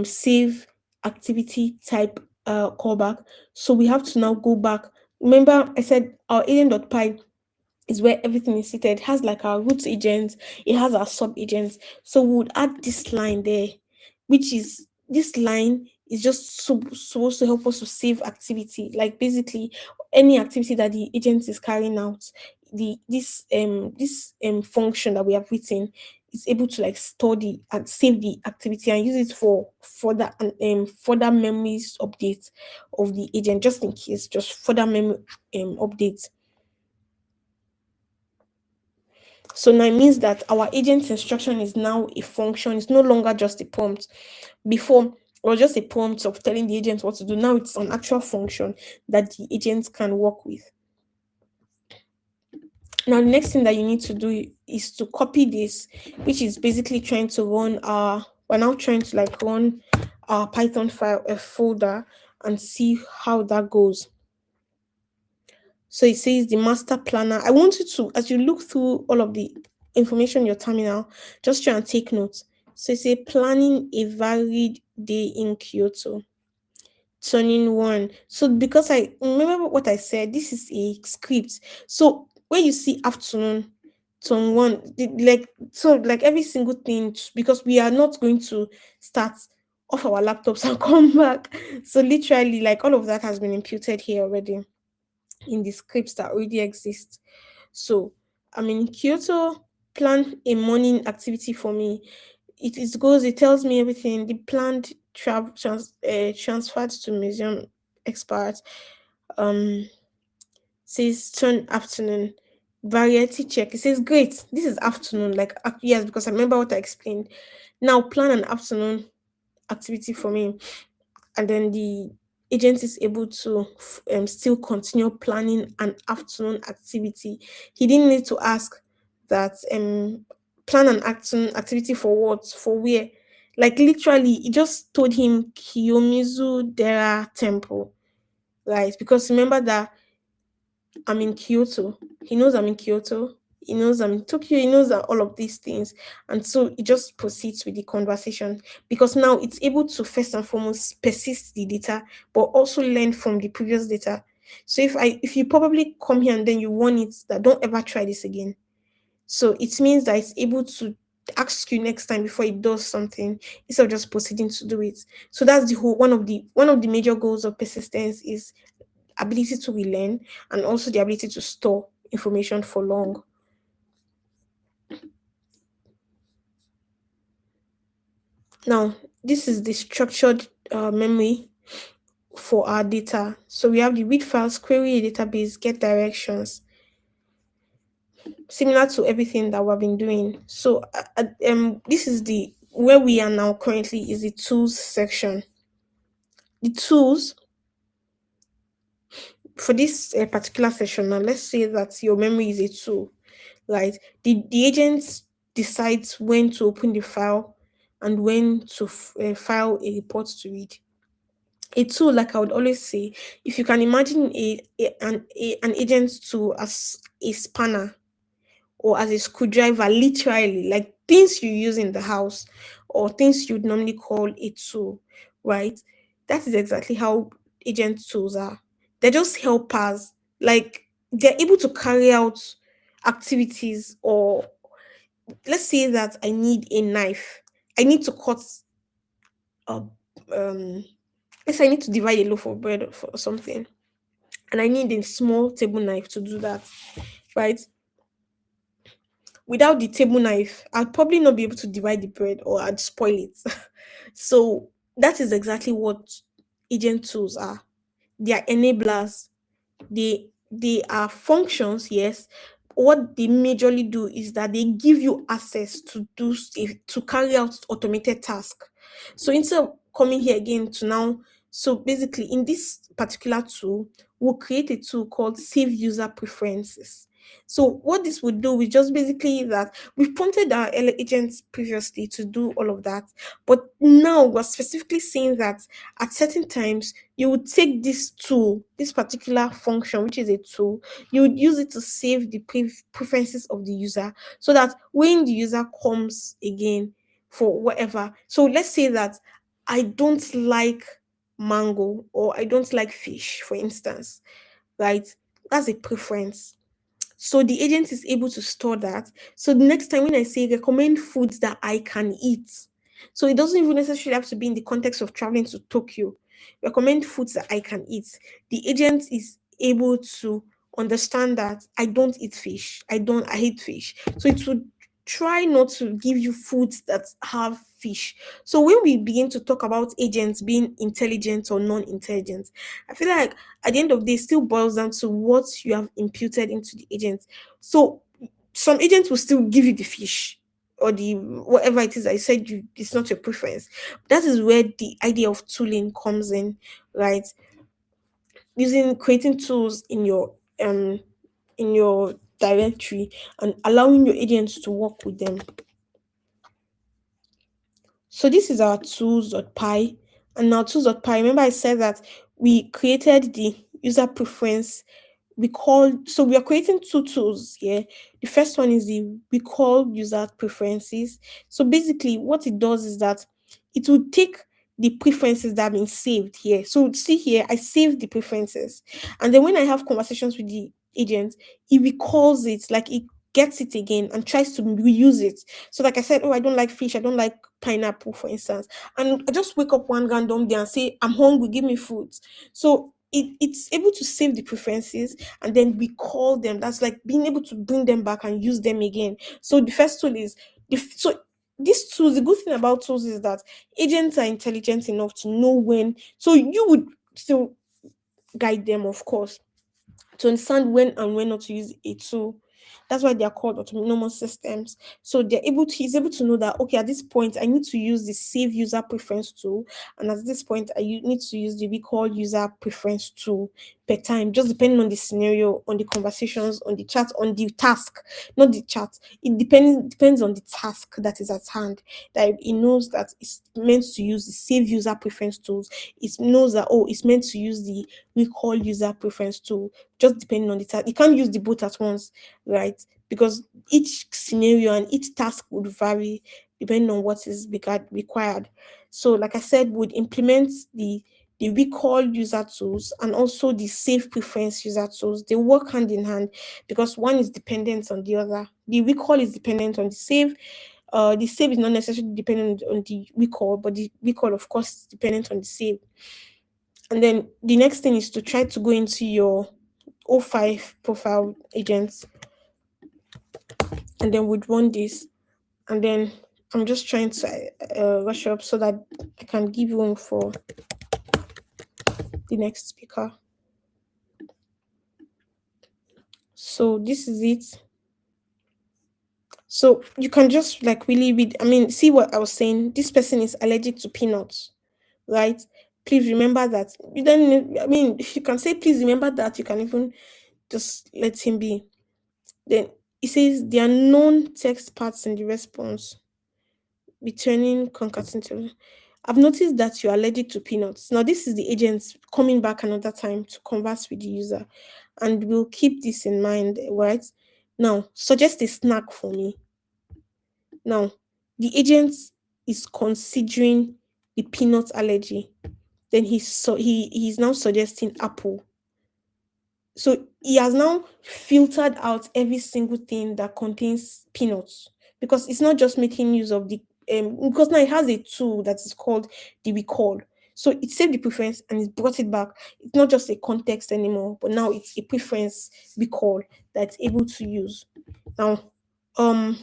save activity type callback. So we have to now go back. Remember, I said our agent.py is where everything is seated. It has like our root agents, it has our sub agents. So we would add this line there, which is this line is just supposed to help us to save activity. Like basically any activity that the agent is carrying out, this function that we have written is able to like store the and save the activity and use it for further memories update of the agent, just in case, just further memory updates. So now it means that our agent's instruction is now a function. It's no longer just a prompt. Before, it was just a prompt of telling the agent what to do. Now it's an actual function that the agent can work with. Now, the next thing that you need to do is to copy this, which is basically trying to run we're now trying to like run our Python file, a folder, and see how that goes. So it says the master planner. I want you to, as you look through all of the information in your terminal, just try and take notes. So it's a planning a varied day in Kyoto. Turning one. So because I remember what I said, this is a script. So when you see afternoon, turn one, like every single thing, because we are not going to start off our laptops and come back. So literally, like all of that has been imputed here already in the scripts that already exist. So I'm in Kyoto, plan a morning activity for me. It tells me everything. The planned transferred to museum expert. Um says turn afternoon. Variety check. It says great. This is afternoon. Like yes, because I remember what I explained. Now plan an afternoon activity for me, and then the agent is able to still continue planning an afternoon activity. He didn't need to ask that plan an afternoon activity for what, for where. Like literally, he just told him Kiyomizu Dera Temple, right? Because remember that I'm in Kyoto. He knows I'm in Kyoto. He knows I'm in Tokyo. He knows that all of these things. And so it just proceeds with the conversation because now it's able to first and foremost persist the data, but also learn from the previous data. So if you probably come here and then you want it that don't ever try this again. So it means that it's able to ask you next time before it does something instead of just proceeding to do it. So that's the whole one of the major goals of persistence is ability to relearn and also the ability to store information for long. Now, this is the structured memory for our data. So we have the read files, query a database, get directions, similar to everything that we've been doing. So this is the where we are now currently is the tools section. The tools for this particular session now, let's say that your memory is a tool, right? The agent decides when to open the file and when to file a report to read. A tool, like I would always say, if you can imagine an agent tool as a spanner or as a screwdriver, literally, like things you use in the house or things you'd normally call a tool, right? That is exactly how agent tools are. They're just helpers. Like they're able to carry out activities, or let's say that I need a knife. I need to cut a let's say I need to divide a loaf of bread or something, and I need a small table knife to do that, right? Without the table knife, I'd probably not be able to divide the bread or I'd spoil it. So that is exactly what agent tools are. They are enablers. They are functions, yes. What they majorly do is that they give you access to carry out automated task. So instead of coming here again to now, so basically in this particular tool, we'll create a tool called save user preferences. So what this would do is just basically that we've prompted our agents previously to do all of that, but now we're specifically saying that at certain times you would take this tool, this particular function, which is a tool, you would use it to save the preferences of the user so that when the user comes again for whatever. So let's say that I don't like mango or I don't like fish, for instance, right? That's a preference. So the agent is able to store that. So the next time when I say recommend foods that I can eat, so it doesn't even necessarily have to be in the context of traveling to Tokyo. Recommend foods that I can eat. The agent is able to understand that I don't eat fish. I hate fish. So it would try not to give you foods that have fish. So when we begin to talk about agents being intelligent or non-intelligent, I feel like at the end of the day, it still boils down to what you have imputed into the agent. So some agents will still give you the fish or the whatever it is I said you it's not your preference. That is where the idea of tooling comes in, right? Using creating tools in your directory and allowing your agents to work with them. So this is our tools.py. And now tools.py, remember I said that we created the user preference. We are creating two tools here. The first one is the we call user preferences. So basically what it does is that it will take the preferences that have been saved here. So see here, I saved the preferences, and then when I have conversations with the agent, it recalls it, like it gets it again and tries to reuse it. So like I said, oh, I don't like fish, I don't like pineapple, for instance, and I just wake up one random day and say I'm hungry, give me food. So it's able to save the preferences and then recall them. That's like being able to bring them back and use them again. So the first tool is so these tools, the good thing about tools is that agents are intelligent enough to know when, so you would still guide them, of course, to understand when and when not to use a tool. That's why they are called autonomous systems. So he's able to know that, okay, at this point I need to use the save user preference tool, and at this point need to use the recall user preference tool per time, just depending on the scenario, on the conversations, on the chat, on the task, not the chat. It depends on the task that is at hand. That it knows that it's meant to use the save user preference tools. It knows that, oh, it's meant to use the recall user preference tool, just depending on the task. You can't use the both at once, right? Because each scenario and each task would vary depending on what is required. So, like I said, would implement the recall user tools and also the save preference user tools. They work hand in hand because one is dependent on the other. The recall is dependent on the save. The save is not necessarily dependent on the recall, but the recall, of course, is dependent on the save. And then the next thing is to try to go into your O5 profile agents, and then we'd run this. And then I'm just trying to rush up so that I can give room for the next speaker. So this is it. So you can just like really read. I mean, see what I was saying. This person is allergic to peanuts, right? Please remember that. You don't. I mean, you can say, please remember that. You can even just let him be. Then it says there are known text parts in the response, returning concatenated. I've noticed that you're allergic to peanuts. Now, this is the agent coming back another time to converse with the user, and we'll keep this in mind, right? Now, suggest a snack for me. Now, the agent is considering the peanut allergy. Then he's now suggesting apple. So he has now filtered out every single thing that contains peanuts, because it's not just making use of the because now it has a tool that is called the recall. So it saved the preference and it brought it back. It's not just a context anymore, but now it's a preference recall that's able to use. Now, um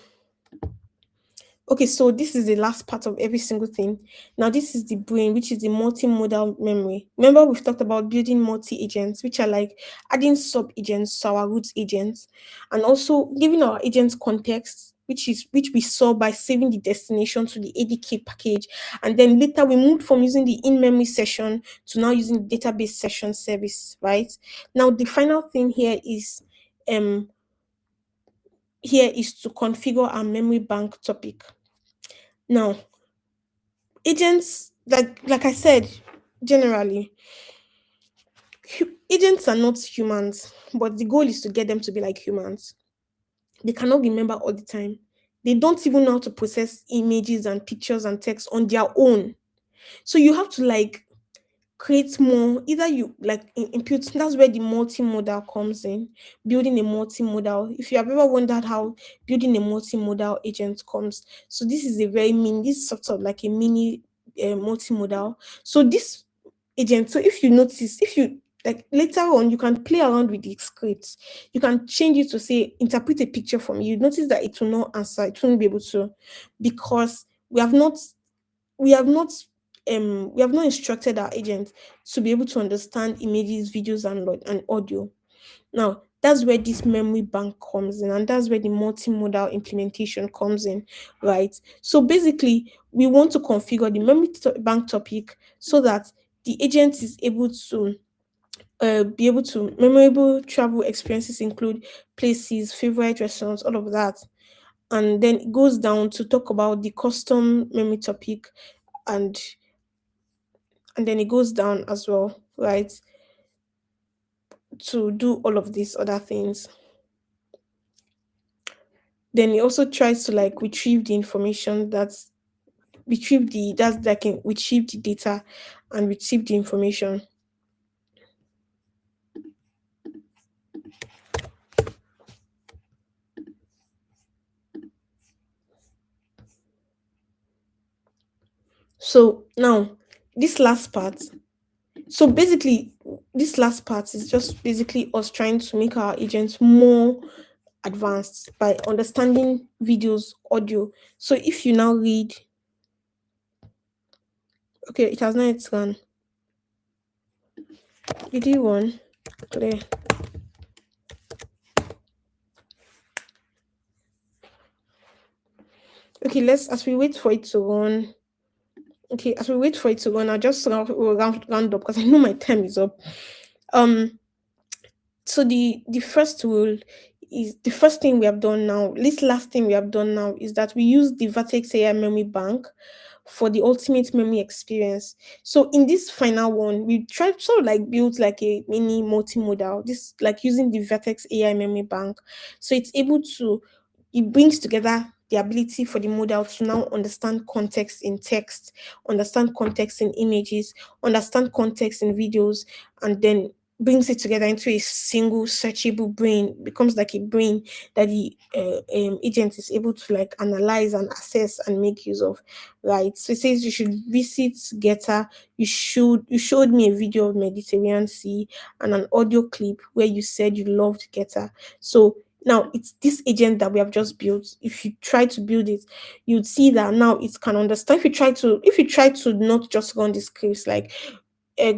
okay, so this is the last part of every single thing. Now, this is the brain, which is the multimodal memory. Remember, we've talked about building multi agents, which are like adding sub agents to our root agents, and also giving our agents context, which we saw by saving the destination to the ADK package, and then later we moved from using the in-memory session to now using the database session service. Right now, the final thing um here is to configure our memory bank topic. Now, agents, like I said, generally agents are not humans, but the goal is to get them to be like humans. They cannot remember all the time. They don't even know how to process images and pictures and text on their own. So you have to like create more, either you like input. That's where the multimodal comes in. Building a multimodal, if you have ever wondered how building a multimodal agent comes, so this is a very mini, this is sort of like a mini multimodal. So this agent, so if you notice, if you like later on, you can play around with the scripts. You can change it to say interpret a picture for me. You notice that it will not answer, it won't be able to, because we have not we have not instructed our agent to be able to understand images, videos, and audio. Now, that's where this memory bank comes in, and that's where the multimodal implementation comes in, right? So basically, we want to configure the bank topic so that the agent is able to be able to memorable travel experiences include places, favorite restaurants, all of that. And then it goes down to talk about the custom memory topic, and then it goes down as well, right, to do all of these other things. Then it also tries to like retrieve the information that's retrieve the data and retrieve the information. So now this last part, so basically this last part is just basically us trying to make our agents more advanced by understanding videos, audio. So if you now read, okay, it has not yet gone. Did you one? Clear. Okay, let's as we wait for it to run. Okay, as we wait for it to run, I'll just round up because I know my time is up. So the first rule is the first thing we have done now. This last thing we have done now is that we use the Vertex AI memory bank for the ultimate memory experience. So in this final one, we tried sort of like build like a mini multimodal. This like using the Vertex AI memory bank, so it's able to it brings together the ability for the model to now understand context in text, understand context in images, understand context in videos, and then brings it together into a single searchable brain. Becomes like a brain that the agent is able to like analyze and assess and make use of, right? So it says you should visit Getter. You showed me a video of Mediterranean Sea and an audio clip where you said you loved Getter. So now it's this agent that we have just built. If you try to build it, you'd see that now it can understand. If you try to not just run the scripts like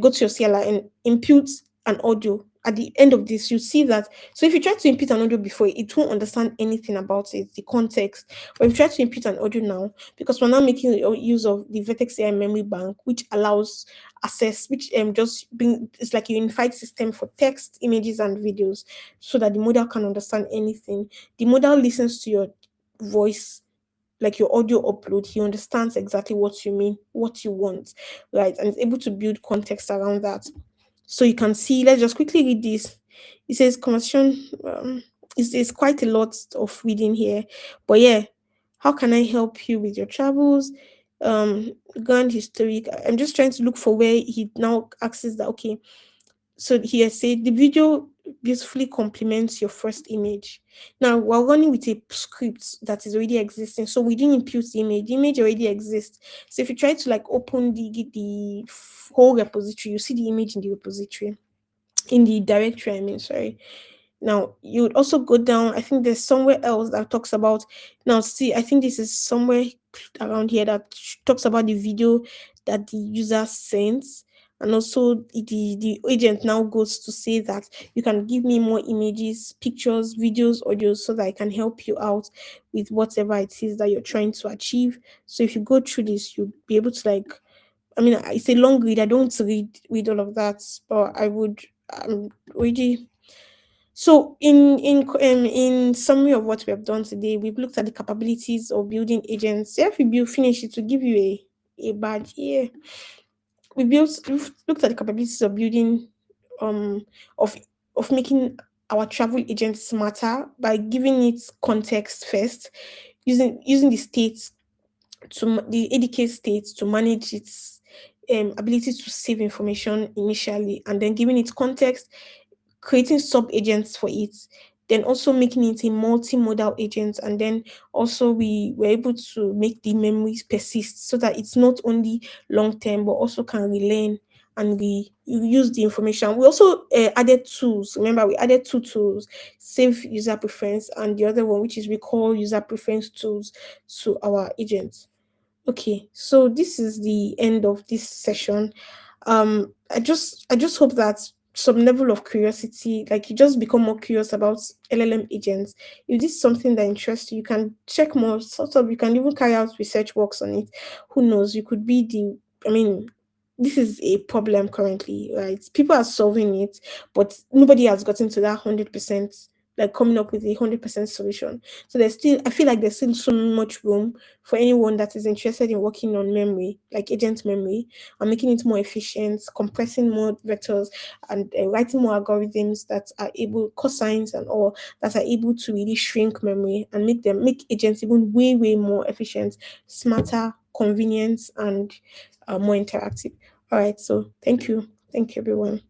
go to your CLI and input an audio. At the end of this, you see that. So if you try to input an audio before, it won't understand anything about it, the context. But if you try to input an audio now, because we're now making use of the Vertex AI Memory Bank, which allows access, which just bring it's like a unified system for text, images, and videos, so that the model can understand anything. The model listens to your voice, like your audio upload. He understands exactly what you mean, what you want, right? And is able to build context around that. So you can see, let's just quickly read this. It says conversation, is quite a lot of reading here. But yeah, how can I help you with your travels? Grand historic. I'm just trying to look for where he now asks that, okay, so he has said the video beautifully complements your first image. Now we're running with a script that is already existing, so we didn't impute the image already exists. So if you try to like open the whole repository, you see the image in the repository, in the directory, I mean, sorry. Now you would also go down. I think there's somewhere else that talks about. Now see, I think this is somewhere around here that talks about the video that the user sends, and also the agent now goes to say that you can give me more images, pictures, videos, audios, so that I can help you out with whatever it is that you're trying to achieve. So if you go through this, you'll be able to like. I mean, it's a long read. I don't read all of that, but I would really. So in summary of what we have done today, we've looked at the capabilities of building agents. Yeah, if we build finish, it will give you a badge. Yeah, we've looked at the capabilities of building um of making our travel agent smarter by giving it context first, using the states the ADK state to manage its ability to save information initially, and then giving it context, creating sub agents for it, then also making it a multimodal agent, and then also we were able to make the memories persist so that it's not only long term but also can relearn, and we you use the information. We also added tools. Remember, we added two tools: save user preference, and the other one, which is recall user preference tools, to our agents. Okay, so this is the end of this session. I just hope that some level of curiosity, like you just become more curious about LLM agents. If this is something that interests you, you can check more. Sort of, you can even carry out research works on it. Who knows? You could be the. I mean, this is a problem currently, right? People are solving it, but nobody has gotten to that 100%, like coming up with a 100% solution. So there's still, I feel like there's still so much room for anyone that is interested in working on memory, like agent memory, and making it more efficient, compressing more vectors, and writing more algorithms that are able, cosines and all, that are able to really shrink memory and make agents even way more efficient, smarter, convenient, and more interactive. All right, so thank you everyone.